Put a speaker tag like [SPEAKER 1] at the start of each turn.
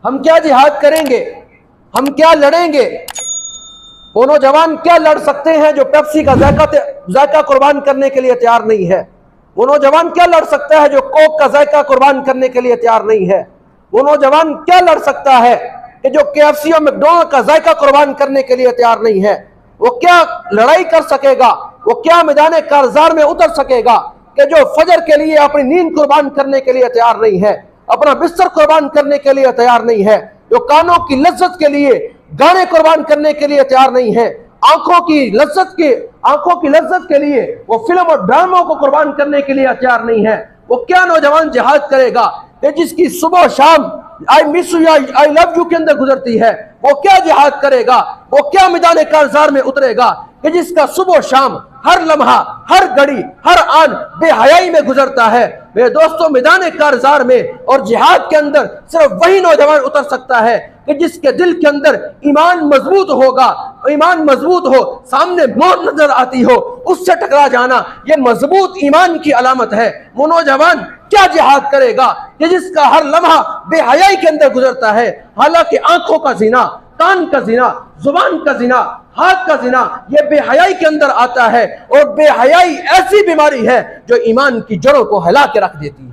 [SPEAKER 1] हम क्या जिहाद करेंगे, हम क्या लड़ेंगे? वो नौजवान क्या लड़ सकते हैं जो पेप्सी का जायका कुर्बान करने के लिए तैयार नहीं है? वो नौजवान क्या लड़ सकता है जो कोक का जायका कुर्बान करने के लिए तैयार नहीं है? वो नौजवान क्या लड़ सकता है कि जो केएफसी और मैकडॉनल्ड का जायका कुर्बान करने के लिए तैयार नहीं है? वो क्या लड़ाई कर सकेगा? वो क्या मैदान कारजार में उतर सकेगा कि जो फजर के लिए अपनी नींद कुर्बान करने के लिए तैयार नहीं है, अपना बिस्तर कुर्बान करने के लिए तैयार नहीं है, जो कानों की लज्जत के लिए गाने कुर्बान करने के लिए तैयार नहीं है, आंखों की लज्जत के लिए वो फिल्म और ड्रामों को कुर्बान करने के लिए तैयार नहीं है? वो क्या नौजवान जिहाद करेगा कि जिसकी सुबह शाम I miss you, I love you के अंदर गुजरती है? वो क्या जिहाद करेगा? वो क्या मैदान कारजार में उतरेगा कि जिसका सुबह शाम हर लम्हा, हर घड़ी, हर आन बेहयाई में गुजरता है? मेरे दोस्तों, मैदान कारजार में और जिहाद के अंदर सिर्फ वही नौजवान उतर सकता है कि जिसके दिल के अंदर ईमान मजबूत होगा। ईमान मजबूत हो, सामने मौत नजर आती हो, उससे टकरा जाना ये मजबूत ईमान की अलामत है। वो नौजवान क्या जिहाद करेगा कि जिसका हर लम्हा बेहयाई के अंदर गुजरता है? हालांकि आंखों का जिना, कान का जिना, जुबान का जिना, हाथ का जिना, ये बेहयाई के अंदर आता है। और बेहयाई ऐसी बीमारी है जो ईमान की जड़ों को हिला के रख देती है।